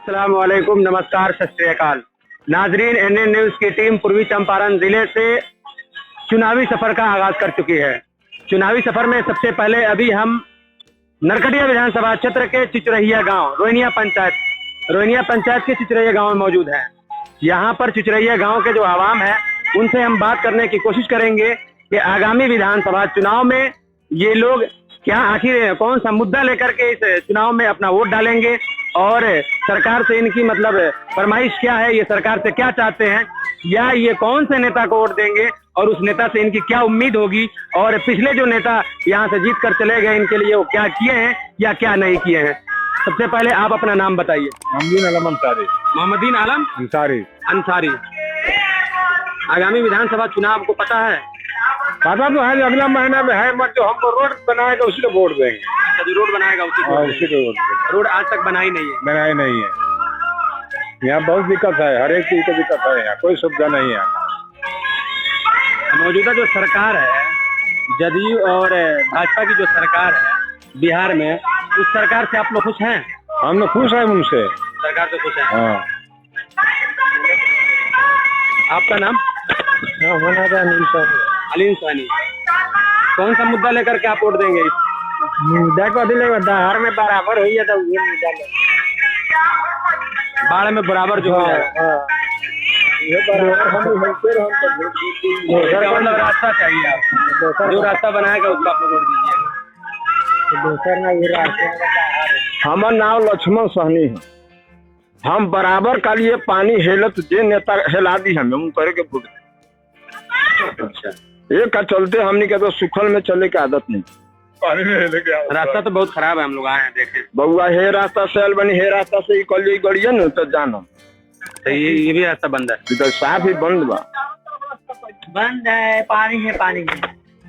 अस्सलाम वालेकुम, नमस्कार, सत श्री अकाल। नाजरीन, एनएन न्यूज की टीम पूर्वी चंपारण जिले से चुनावी सफर का आगाज कर चुकी है। चुनावी सफर में सबसे पहले अभी हम नरकटिया विधानसभा क्षेत्र के चिचरहिया गांव रोहिनिया पंचायत के चिचरहिया गांव में मौजूद है। यहां पर चिचरहिया गांव के जो आवाम है उनसे हम बात करने की कोशिश करेंगे कि आगामी विधानसभा चुनाव में ये लोग क्या आखिर कौन सा मुद्दा लेकर के इस चुनाव में अपना वोट डालेंगे और सरकार से इनकी मतलब फरमाइश क्या है, ये सरकार से क्या चाहते हैं, या ये कौन से नेता को वोट देंगे और उस नेता से इनकी क्या उम्मीद होगी, और पिछले जो नेता यहाँ से जीत कर चले गए इनके लिए वो क्या किए हैं या क्या नहीं किए हैं। सबसे पहले आप अपना नाम बताइए। मोहम्मदीन आलम अंसारी। आगामी विधानसभा चुनाव को पता है? पता तो है, अगला महीना में है, मत जो हमको रोड बनाएगा उसी को वोट देंगे। जो रोड बनाएगा उसी को वोट देंगे। रोड आज तक बनाई नहीं है। यहाँ बहुत दिक्कत है, हर एक चीज की दिक्कत है, यहाँ कोई सुविधा नहीं है। मौजूदा जो सरकार है, जदयू और भाजपा की जो सरकार है बिहार में, उस सरकार से आप लोग खुश हैं? हम लोग खुश हैं उनसे, सरकार से खुश हैं। हाँ। आपका नाम? अलीम सानी। कौन सा मुद्दा लेकर के आप वोट देंगे? मुद्दा को हर में बराबर हुई है तो बाढ़ में बराबर जो है रास्ता चाहिए आपको, जो रास्ता बनाएगा उसका आप वोट दीजिएगा। हमारा नाम लक्ष्मण सहनी है। हम बराबर का लिए पानी हेलत जे नेता हेला दी हमें करके वोट। अच्छा, एक का चलते हमने के तो सुखल में चले की आदत नहीं। पानी में हेले के रास्ता तो बहुत खराब है, हम लोग आए हैं देखे। बउआ हे रास्ता से बनी, हे रास्ता से कल गड़िया न तो जाना तो ये भी रास्ता बंद है। तो साफ ही बंद बा, बंद है। पानी है, पानी है।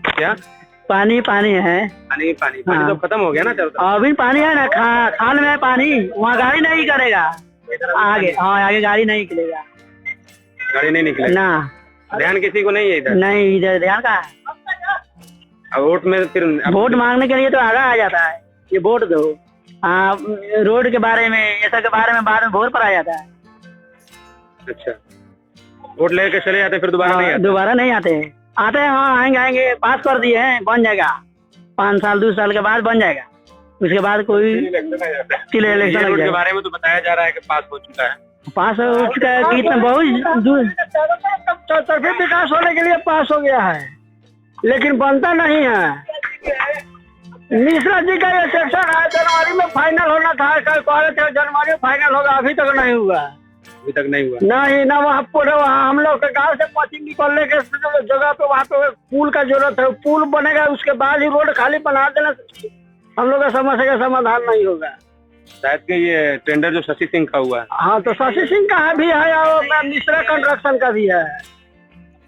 क्या पानी है? पानी हाँ। तो खत्म हो गया ना। अभी पानी है ना, खाल में पानी, वहाँ गाड़ी नहीं करेगा आगे। हाँ, आगे गाड़ी नहीं निकलेगा, गाड़ी नहीं निकलेगा ना। ध्यान किसी को नहीं है इधर? नहीं, इधर ध्यान का है। वोट में फिर वोट मांगने के लिए तो आगे आ जाता है, ये वोट दो। हाँ, रोड के बारे में, ऐसा के बारे में बाद में भोर पर आ जाता है। अच्छा, वोट लेके चले जाते फिर दोबारा नहीं आते? दोबारा नहीं आते हैं। हाँ, आएंगे। पास कर दिए हैं, बन जाएगा 5 साल 2 साल के बाद बन जाएगा। उसके बाद कोई इलेक्शन के बारे में तो बताया जा रहा है कि पास हो चुका है। पास हो चुका है, कितना बहुत दूर विकास होने के लिए पास हो गया है, लेकिन बनता नहीं है। मिश्रा जी का ये सेक्शन है, जनवरी में फाइनल होना था, कल कह थे जनवरी में फाइनल होगा, अभी तक नहीं हुआ। नहीं ना, वहाँ हम लोग के गाँव से पश्चिम निकलने के जगह पे वहाँ पे पुल का जरूरत है। पुल बनेगा, उसके बाद ही रोड खाली बना देना, हम लोग का समस्या का समाधान नहीं होगा। शायद के ये टेंडर जो शशि सिंह का हुआ है। हाँ, तो शशि सिंह का भी है और मिश्रा कंस्ट्रक्शन का भी है।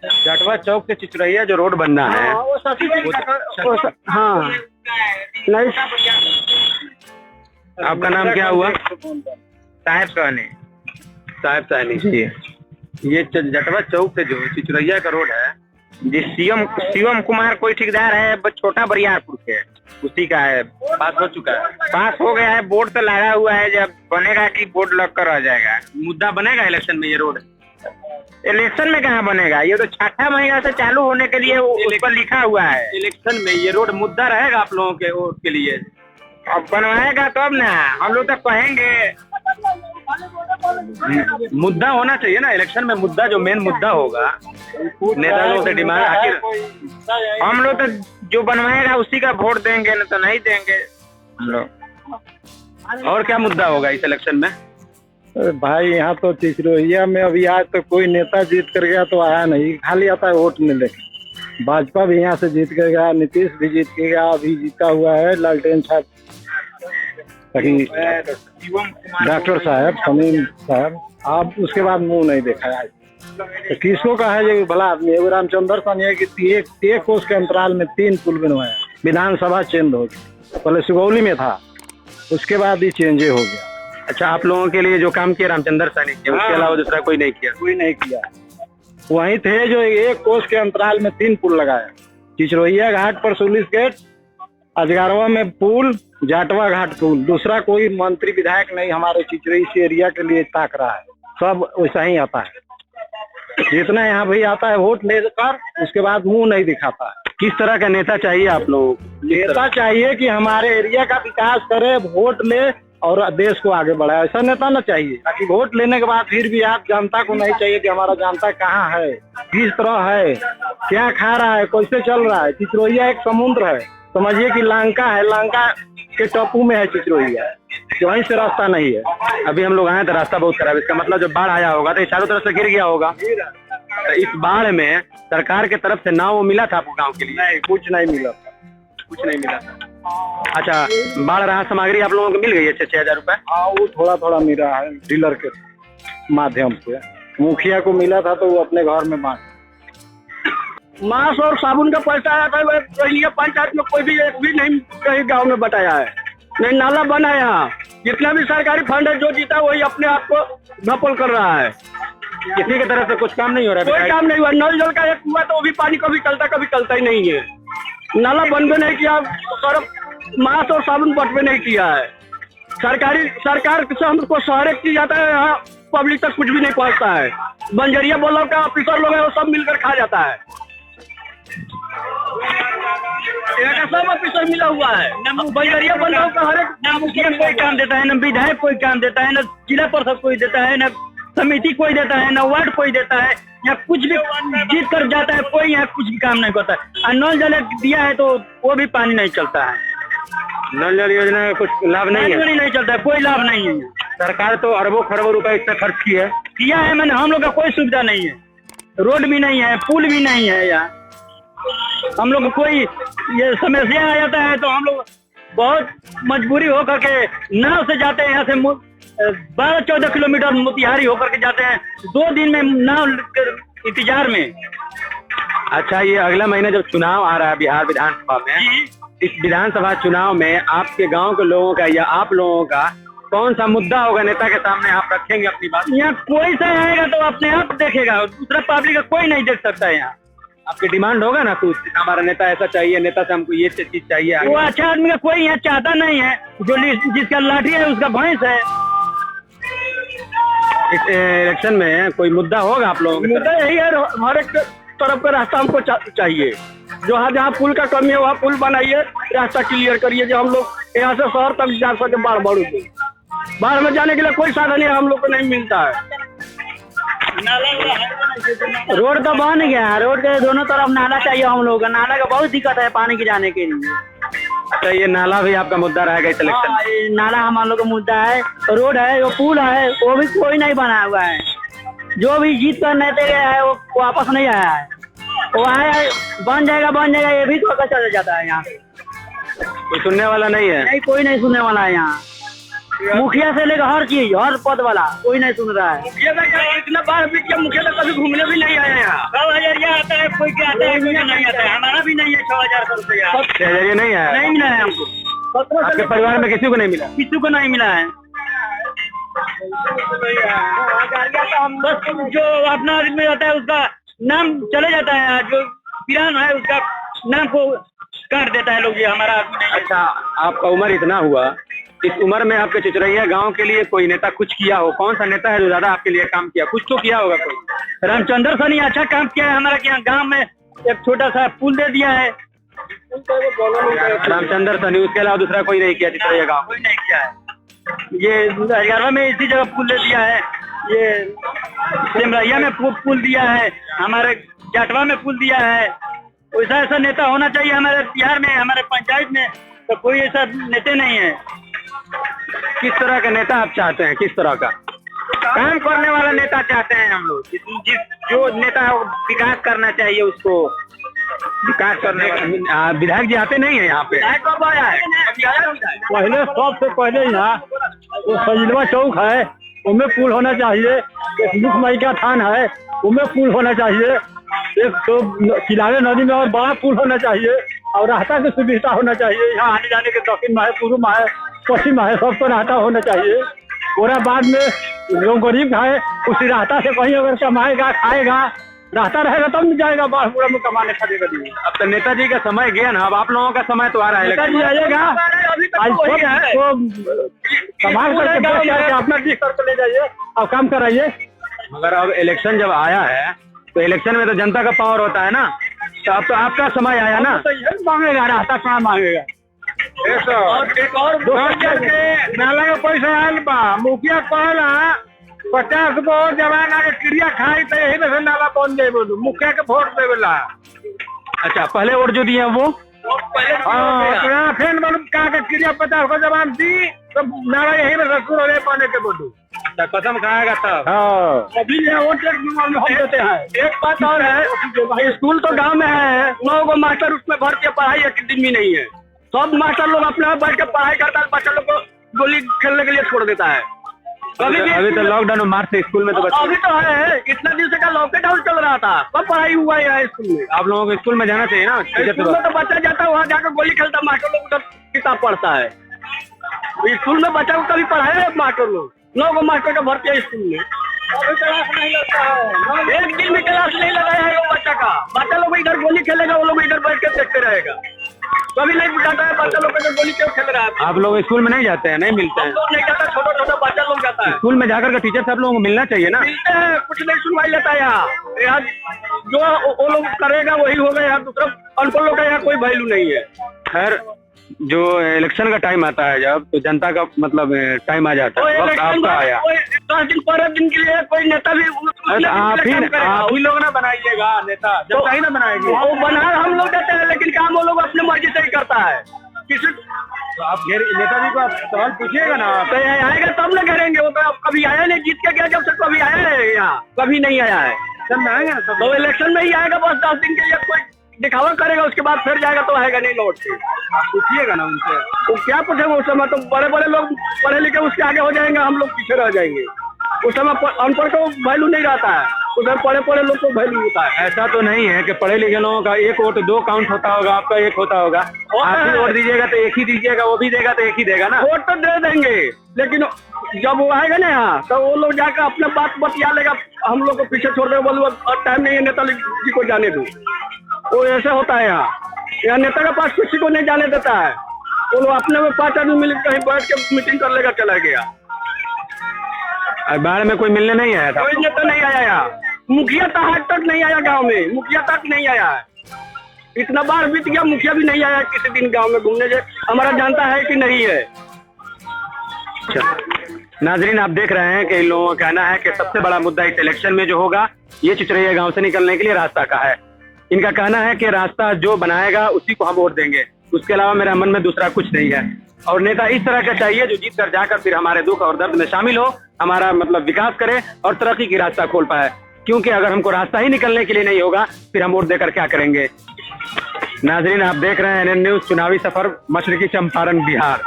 जाटवा चौक से चिचरहिया जो रोड बनना है, वो शशि सिंह का। हाँ, नहीं। आपका नाम क्या हुआ? साहब साहनी जी। ये जटवा चौक से जो चिचरहिया का रोड है, जी शिवम कुमार कोई ठेकेदार है, छोटा बरियारपुर के, उसी का है। पास हो चुका है? पास हो गया है, बोर्ड तो लगा हुआ है, जब बनेगा कि बोर्ड लग कर आ जाएगा। मुद्दा बनेगा इलेक्शन में ये रोड? इलेक्शन में कहाँ बनेगा, ये तो 6ठा महीना से चालू होने के लिए उस पर लिखा हुआ है। इलेक्शन में ये रोड मुद्दा रहेगा आप लोगों के वोट के लिए? अब बनवाएगा तब ना, हम लोग तो कहेंगे। मुद्दा होना चाहिए ना इलेक्शन में। मुद्दा जो मेन मुद्दा होगा, नेता लोगों से डिमांड, आखिर हम लोग तो जो बनवाएगा उसी का वोट देंगे, ना तो नहीं देंगे हम लोग। और क्या मुद्दा होगा इस इलेक्शन में? भाई यहाँ तो चिचरहिया में अभी आज तो कोई नेता जीत कर गया तो आया नहीं, खाली आता है वोट मिले। भाजपा भी यहाँ से जीत कर गया, नीतीश भी जीत के गया, अभी जीता हुआ है लालटेन साहब, डॉक्टर साहब, समीम साहब। आप उसके बाद मुंह नहीं देखा आज। तो किसको कहा है ये भला आदमी है? रामचंद्र सन है कि एक कोस के अंतराल में 3 पुल बनवाया। विधानसभा चेंज हो गई, पहले सुगौली में था, उसके बाद ही चेंज हो गया। अच्छा, आप लोगों के लिए जो काम किया रामचंद्र सानी किया, उसके अलावा दूसरा कोई नहीं किया? कोई नहीं किया। वहीं थे जो 1 कोस के अंतराल में 3 पुल लगाया। चिचरहिया घाट पर 40 गेट, अजगारवा में पुल, जाटवा घाट पुल, दूसरा कोई मंत्री विधायक नहीं हमारे चिचरी इस एरिया के लिए ताक रहा है। सब वैसा ही आता है, जितना यहाँ भी आता है वोट लेकर उसके बाद मुंह नहीं दिखाता है। किस तरह का नेता चाहिए आप लोगों को? नेता चाहिए कि हमारे एरिया का विकास करे, वोट ले और देश को आगे बढ़ाए। ऐसा नेता ना चाहिए ताकि वोट लेने के बाद फिर भी आप जनता को नहीं चाहिए कि हमारा जनता कहाँ है, किस तरह है, क्या खा रहा है, कैसे चल रहा है। चिचरोहिया एक समुद्र है, समझिए कि लंका है, लंका के टापू में है चिचरोहिया, वहीं से रास्ता नहीं है। अभी हम लोग आए तो रास्ता बहुत खराब है, इसका मतलब जब बाढ़ आया होगा तो चारों तरफ से गिर गया होगा। तो इस बाढ़ में सरकार के तरफ से नाव मिला था आपको गांव के लिए? नहीं, कुछ नहीं मिला, कुछ नहीं मिला था। अच्छा, बाढ़ राहत सामग्री आप लोगों को मिल गई है 6,000 रुपए? हाँ, वो थोड़ा थोड़ा मिला है डीलर के माध्यम से। मुखिया को मिला था तो वो अपने घर में बांट। मांस और साबुन का पैसा आया था, पहले पंचायत में कोई भी एक भी नहीं कहीं गांव में बताया है, नहीं नाला बना है। यहाँ जितना भी सरकारी फंड है जो जीता वही अपने आप को धपल कर रहा है। किसी की तरफ से कुछ काम नहीं हो रहा है? कोई काम नहीं हुआ। नल जल का एक हुआ तो वो भी पानी कभी चलता ही नहीं है। नाला बनबे नहीं किया, सर्फ मांस और साबुन बटवे नहीं किया है। सरकार से हमको हर एक चीज आता है, यहाँ पब्लिक तक कुछ भी नहीं पहुँचता है। बंजरिया ब्लॉक का ऑफिसर लोग है वो सब मिलकर खा जाता है। सब ऑफिसर मिला हुआ है, बंजरिया ब्लॉक का हर एक ना मुखिया कोई काम देता है, न विधायक कोई काम देता है, न जिला परिषद कोई देता है, न समिति कोई देता है, न वार्ड कोई देता है। यहाँ कुछ भी जीत कर जाता है, कोई यहाँ कुछ भी काम नहीं करता है। और नल जल दिया है तो वो भी पानी नहीं चलता है। नल जल योजना का कुछ लाभ नहीं है? नहीं चलता है, कोई लाभ नहीं है। सरकार तो अरबों खरबों रुपए इस पर खर्च किया है मैंने, हम लोग का कोई सुविधा नहीं है। रोड भी नहीं है, पुल भी नहीं है। यहाँ हम लोग को कोई ये समस्या आ जाता है तो हम लोग बहुत मजबूरी हो करके नाव से जाते हैं। यहाँ से 12-14 किलोमीटर मोतिहारी होकर के जाते हैं, 2 दिन में नाव इंतजार में। अच्छा, ये अगला महीना जब चुनाव आ रहा है बिहार विधानसभा में, इस विधानसभा चुनाव में आपके गांव के लोगों का या आप लोगों का कौन सा मुद्दा होगा नेता के सामने आप रखेंगे अपनी बात? यहाँ कोई सा आएगा तो अपने आप देखेगा, दूसरा पब्लिक का कोई नहीं देख सकता है। यहाँ आपकी डिमांड होगा ना कुछ, हमारा नेता ऐसा चाहिए, नेता से हमको ये चीज चाहिए। वो अच्छा आदमी का कोई यहाँ चाहता नहीं है, जो जिसका लाठी है उसका भैंस है। इस इलेक्शन में कोई मुद्दा होगा आप लोगों का? मुद्दा यही है, हर एक तरफ का रास्ता हमको चाहिए। जो जहाँ पुल का कमी है वहाँ पुल बनाइए, रास्ता क्लियर करिए जो हम लोग यहाँ से शहर तक जा सके। बाढ़ में जाने के लिए कोई साधन हम लोग को नहीं मिलता है। रोड तो बन गया है, रोड के दोनों तरफ नाला चाहिए हम लोग को। नाला का बहुत दिक्कत है पानी की जाने के लिए। अच्छा, ये नाला भी आपका मुद्दा रहेगा इस इलेक्शन में? नाला हम लोग का मुद्दा है। रोड है, वो पुल है, वो भी कोई नहीं बना हुआ है। जो भी जीत कर नेते गया है वो वापस नहीं आया है। वो आया बन जाएगा ये भी तो चला जाता है। यहाँ कोई सुनने वाला नहीं है? नहीं, कोई नहीं सुनने वाला है। यहाँ मुखिया से लेकर हर चीज, हर पद वाला कोई नहीं सुन रहा है। इतना बाढ़ भी किया, मुखिया तो कभी घूमने भी नहीं आया यहाँ। 6,000 आता है, कोई क्या आता है, कोई नहीं आता है। हमारा भी नहीं है 6,000 रुपया। 6,000 नहीं आया? नहीं मिला है हमको। आपके परिवार में किसी को नहीं मिला? किसी को नहीं मिला है। बस जो अपना आदमी रहता है उसका नाम चले जाता है, जो किरान है उसका नाम को काट देता है लोग। ये हमारा आदमी नहीं। अच्छा, आपका उम्र इतना हुआ, इस उम्र में आपके चिचरैया गांव के लिए कोई नेता कुछ किया हो? कौन सा नेता है जो ज्यादा आपके लिए काम किया? कुछ तो किया होगा कोई। रामचंद्र सनी अच्छा काम किया है हमारा। यहाँ गांव में एक छोटा सा पुल दे दिया है। रामचंद्र सनी, उसके अलावा दूसरा कोई नहीं किया चिचरैया गाँव? कोई नहीं किया है। ये हजारवा में इसी जगह पुल दे दिया है, ये सिमरैया में पुल दिया है, हमारे जाटवा में पुल दिया है। वैसा ऐसा नेता होना चाहिए हमारे बिहार में, हमारे पंचायत में तो कोई ऐसा नेता नहीं है। किस तरह का नेता आप चाहते हैं? किस तरह का काम करने वाला नेता चाहते हैं हम लोग। जो नेता विकास करना चाहिए उसको विकास करने वाला। विधायक जी आते नहीं है यहाँ पे? कब आया है? पहले सबसे पहले यहाँ वो सजिलवा चौक है, उनमें पुल होना चाहिए। एक मुख्य मई का थान है, उनमें पुल होना चाहिए। एक तो किनारे नदी में और बड़ा पुल होना चाहिए और रास्ता की सुविधा होना चाहिए। यहाँ आने जाने के दक्षिण में है, पूर्व में है, पश्चिम है, सबको रास्ता होना चाहिए। और बाद में जो गरीब है उसी रास्ता से कहीं अगर कमाएगा खाएगा रास्ता रहेगा तब नहीं जाएगा बाढ़ में कमाने खाने का लिए। अब तो नेताजी का समय गया ना, अब आप लोगों का समय तो आ रहा है। नेताजी आएगा, आज संभाल करके अपना ठीक करके ले जाइए और काम कराइए। मगर अब इलेक्शन जब आया है तो इलेक्शन में तो जनता का पावर होता है ना, तो अब तो आपका समय आया ना। तो यही मांगेगा, रास्ता कहाँ मांगेगा। एक और नाला का पैसा आयल बा, मुखिया कहला 50 गो जवान आगे क्रिया खाई तो यही में से नाला बन जाए, बोलू मुखिया के वोट देवेला। अच्छा, पहले वोट जो दिया वो फिर मालूम कहा के क्रिया 50 गो जवान दी तो नाला यही में से शुरू हो पाने के बोलू। कसम खाएगा तब। अभी वोट हम देते हैं। एक बात और है, स्कूल तो गांव में है, 9 गो मास्टर उसमें भर के पढ़ाई एक दिन भी नहीं है। सब मास्टर लोग अपने बैठ के पढ़ाई करता है, बच्चा लोग को गोली खेलने के लिए छोड़ देता है। अभी तो लॉकडाउन मार्च से स्कूल में तो अभी तो है, इतना दिन से का लॉकडाउन चल रहा था, कब पढ़ाई हुआ है स्कूल में। आप लोगों को स्कूल में जाना चाहिए ना। स्कूल में तो बच्चा जाता है, वहाँ जाकर गोली खेलता, मास्टर लोग उधर किताब पढ़ता है। स्कूल में बच्चा को कभी पढ़ाया है मास्टर लोग? 9 गो मास्टर का भर्ती है स्कूल में, अभी क्लास नहीं लगता है, एक दिन भी क्लास नहीं लगाया है वो बच्चा का। बच्चा लोग इधर गोली खेलेगा, वो लोग इधर बैठ के देखते रहेगा, कभी नहीं बुझाता है बच्चा लोग इधर गोली क्यों खेल रहा है। आप लोग स्कूल में नहीं जाते हैं? नहीं मिलते हैं? नहीं जाता, छोटा छोटा बच्चा लोग जाता है स्कूल में जाकर के टीचर सब लोगों को मिलना चाहिए ना। मिलते हैं, कुछ नहीं सुनवाई लेता है यहाँ जो वो लोग करेगा वही होगा, यहाँ दूसरा अनपढ़ लोग का यहाँ कोई वैल्यू नहीं है। खैर, जो इलेक्शन का टाइम आता है जब, तो जनता का मतलब टाइम आ जाता है, वक्त आपका आया। 10 दिन 15 दिन के लिए कोई नेता भी आप ही लोग ना बनाइएगा नेता, जनता ही ना बनाएगी। वो बना हम लोग देते हैं, लेकिन काम वो लोग अपने मर्जी से ही करता है। किसी तो आप नेताजी को आप सवाल पूछिएगा ना। तो आएगा तब ना करेंगे, वो तो कभी आया नहीं, जीत के गया जब से कभी आया है यहाँ, कभी नहीं आया है। आएंगे ना तो इलेक्शन में ही आएगा, बस 10 दिन के लिए कोई दिखावा करेगा, उसके बाद फिर जाएगा तो आएगा नहीं लौट के। आप पूछिएगा ना उनसे। तो क्या पूछेंगे उस समय, तो बड़े बड़े लोग पढ़े लिखे उसके आगे हो जाएंगे, हम लोग पीछे रह जाएंगे। उस समय अनपढ़ को वैल्यू नहीं रहता है, उधर पढ़े पढ़े लोग को वैल्यू होता है। ऐसा तो नहीं है कि पढ़े लिखे लोगों का एक वोट 2 काउंट होता होगा, आपका 1 होता होगा। आप भी वोट दीजिएगा तो 1 ही दीजिएगा, वो भी देगा तो 1 ही देगा ना। वोट तो दे देंगे, लेकिन जब वो आएगा ना यहाँ तो वो लोग जाकर अपना बात बतिया लेगा, हम लोग को पीछे छोड़ देगा, बोलूँ और टाइम नहीं है नेताजी को जाने दो। वो ऐसा होता है यहाँ नेता के पास किसी को नहीं जाने देता है, वो लोग अपने में 5 आदमी मिल कहीं बैठ के मीटिंग कर लेगा, चला गया। बाढ़ में कोई मिलने नहीं आया था? कोई नेता नहीं आया यहाँ, मुखिया तक नहीं आया गांव में, मुखिया तक नहीं आया है। इतना बार बीत गया, मुखिया भी नहीं आया किसी दिन गांव में घूमने से, हमारा जानता है कि नहीं है। नाजरीन, आप देख रहे हैं कि इन लोगों का कहना है कि सबसे बड़ा मुद्दा इस इलेक्शन में जो होगा, ये चिचरैया गांव से निकलने के लिए रास्ता का है। इनका कहना है कि रास्ता जो बनाएगा उसी को हम वोट देंगे, उसके अलावा मेरे मन में दूसरा कुछ नहीं है। और नेता इस तरह का चाहिए जो जीत कर जाकर फिर हमारे दुख और दर्द में शामिल हो, हमारा मतलब विकास करे और तरक्की की रास्ता खोल पाए। क्योंकि अगर हमको रास्ता ही निकलने के लिए नहीं होगा, फिर हम वोट देकर क्या करेंगे। नाजरीन, आप देख रहे हैं NN न्यूज चुनावी सफर मशरकी चंपारण बिहार।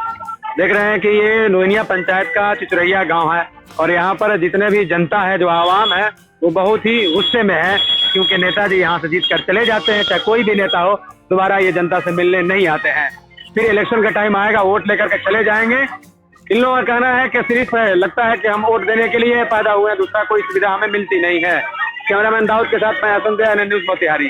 देख रहे हैं कि ये नोइनिया पंचायत का चिचरैया गांव है और यहाँ पर जितने भी जनता है, जो आवाम है, वो बहुत ही गुस्से में है, क्योंकि नेताजी यहाँ से जीत कर चले जाते हैं, चाहे कोई भी नेता हो, दोबारा ये जनता से मिलने नहीं आते हैं। फिर इलेक्शन का टाइम आएगा, वोट लेकर के चले जाएंगे। इन लोगों का कहना है कि सिर्फ लगता है कि हम वोट देने के लिए पैदा हुए हैं, दूसरा कोई सुविधा हमें मिलती नहीं है। कैमरामैन दाऊद के साथ मैं हसन NN न्यूज मोतिहारी।